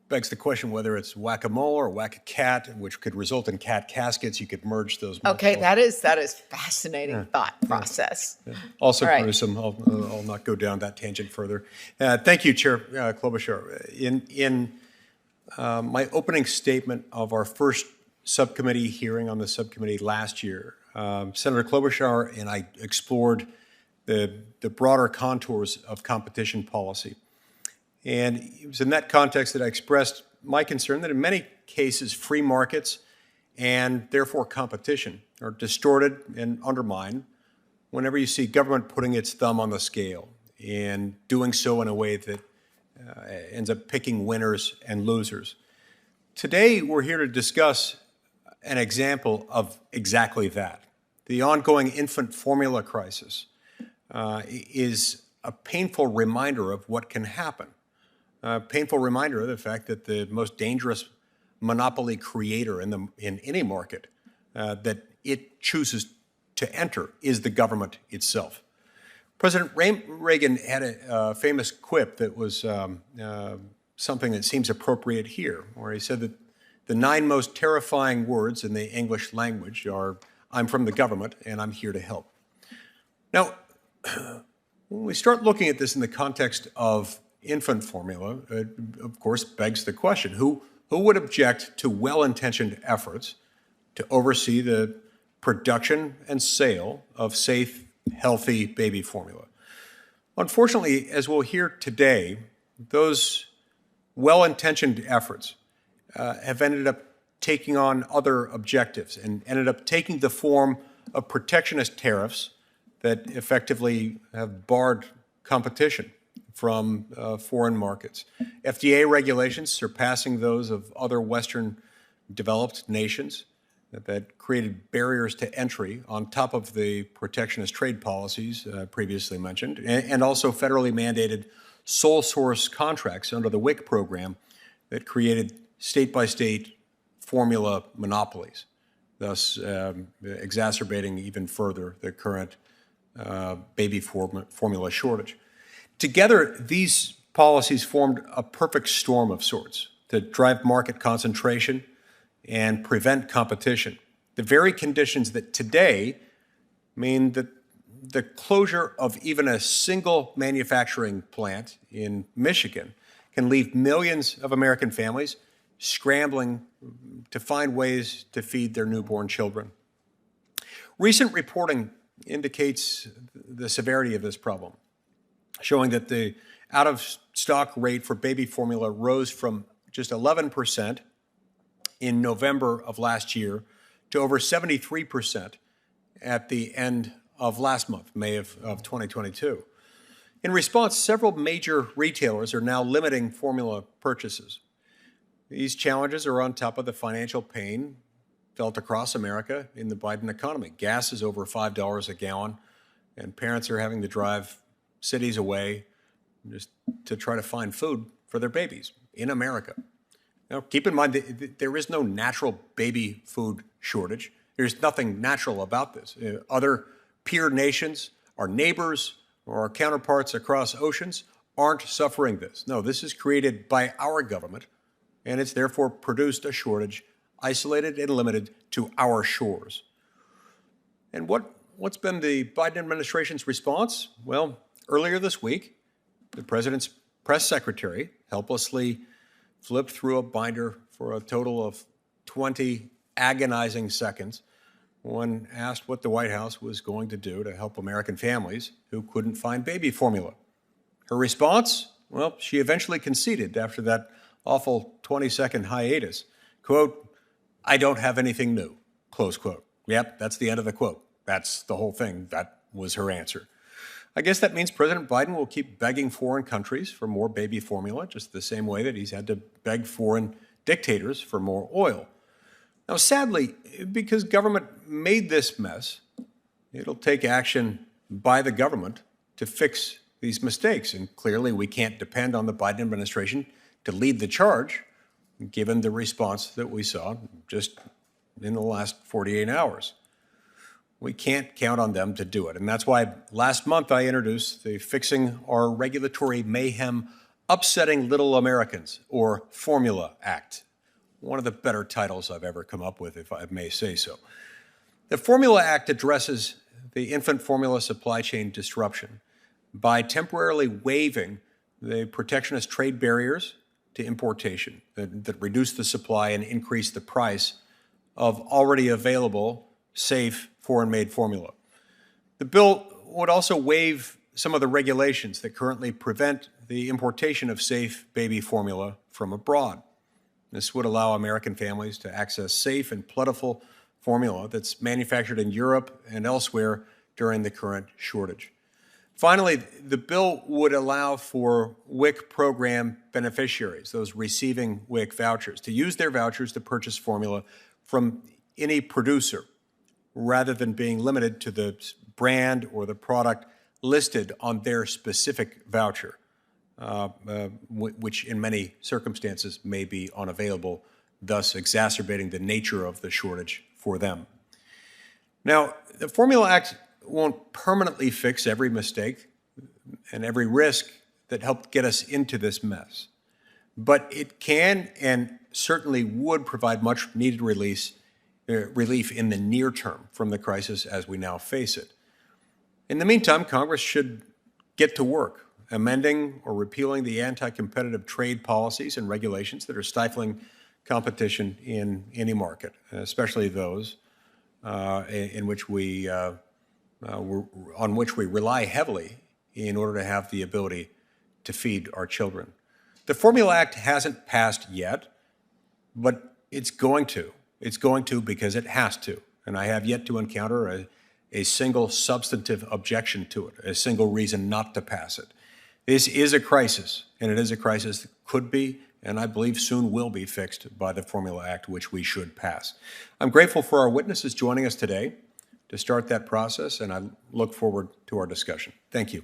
begs the question whether it's whack-a-mole or whack-a-cat, which could result in cat caskets. You could merge those. Okay, that is fascinating thought process. Yeah. Also right. gruesome. I'll not go down that tangent further. Thank you, Chair Klobuchar. In my opening statement of our first subcommittee hearing on the subcommittee last year, Senator Klobuchar and I explored the broader contours of competition policy. And it was in that context that I expressed my concern that in many cases, free markets and therefore competition are distorted and undermined whenever you see government putting its thumb on the scale and doing so in a way that ends up picking winners and losers. Today, we're here to discuss an example of exactly that. The ongoing infant formula crisis is a painful reminder of what can happen. A painful reminder of the fact that the most dangerous monopoly creator in any market that it chooses to enter is the government itself. President Reagan had a famous quip that was something that seems appropriate here, where he said that the 9 most terrifying words in the English language are, "I'm from the government and I'm here to help." Now, when we start looking at this in the context of infant formula, it, of course, begs the question, who would object to well-intentioned efforts to oversee the production and sale of safe, healthy baby formula? Unfortunately, as we'll hear today, those well-intentioned efforts have ended up taking on other objectives and ended up taking the form of protectionist tariffs that effectively have barred competition from foreign markets. FDA regulations surpassing those of other Western developed nations that created barriers to entry on top of the protectionist trade policies previously mentioned, and also federally mandated sole source contracts under the WIC program that created state-by-state formula monopolies, thus exacerbating even further the current baby formula shortage. Together, these policies formed a perfect storm of sorts to drive market concentration and prevent competition. The very conditions that today mean that the closure of even a single manufacturing plant in Michigan can leave millions of American families scrambling to find ways to feed their newborn children. Recent reporting indicates the severity of this problem, showing that the out-of-stock rate for baby formula rose from just 11% in November of last year to over 73% at the end of last month, May of 2022. In response, several major retailers are now limiting formula purchases. These challenges are on top of the financial pain felt across America in the Biden economy. Gas is over $5 a gallon, and parents are having to drive cities away just to try to find food for their babies in America. Now, keep in mind that there is no natural baby food shortage. There's nothing natural about this. Other peer nations, our neighbors, or our counterparts across oceans aren't suffering this. No, this is created by our government, and it's therefore produced a shortage isolated and limited to our shores. And what's been the Biden administration's response? Well, earlier this week, the president's press secretary helplessly flipped through a binder for a total of 20 agonizing seconds when asked what the White House was going to do to help American families who couldn't find baby formula. Her response? Well, she eventually conceded after that awful 20-second hiatus. Quote, "I don't have anything new," close quote. Yep, that's the end of the quote. That's the whole thing. That was her answer. I guess that means President Biden will keep begging foreign countries for more baby formula, just the same way that he's had to beg foreign dictators for more oil. Now, sadly, because government made this mess, it'll take action by the government to fix these mistakes. And clearly, we can't depend on the Biden administration to lead the charge, given the response that we saw just in the last 48 hours. We can't count on them to do it. And that's why last month I introduced the Fixing Our Regulatory Mayhem Upsetting Little Americans, or Formula Act. One of the better titles I've ever come up with, if I may say so. The Formula Act addresses the infant formula supply chain disruption by temporarily waiving the protectionist trade barriers to importation that reduce the supply and increase the price of already available, safe, foreign-made formula. The bill would also waive some of the regulations that currently prevent the importation of safe baby formula from abroad. This would allow American families to access safe and plentiful formula that's manufactured in Europe and elsewhere during the current shortage. Finally, the bill would allow for WIC program beneficiaries, those receiving WIC vouchers, to use their vouchers to purchase formula from any producer rather than being limited to the brand or the product listed on their specific voucher, which in many circumstances may be unavailable, thus exacerbating the nature of the shortage for them. Now, the Formula Act won't permanently fix every mistake and every risk that helped get us into this mess, but it can and certainly would provide much needed relief in the near term from the crisis as we now face it. In the meantime, Congress should get to work amending or repealing the anti-competitive trade policies and regulations that are stifling competition in any market, especially those on which we rely heavily in order to have the ability to feed our children. The Formula Act hasn't passed yet, but it's going to. It's going to because it has to. And I have yet to encounter a single substantive objection to it, a single reason not to pass it. This is a crisis, and it is a crisis that could be, and I believe soon will be, fixed by the Formula Act, which we should pass. I'm grateful for our witnesses joining us today to start that process, and I look forward to our discussion. Thank you.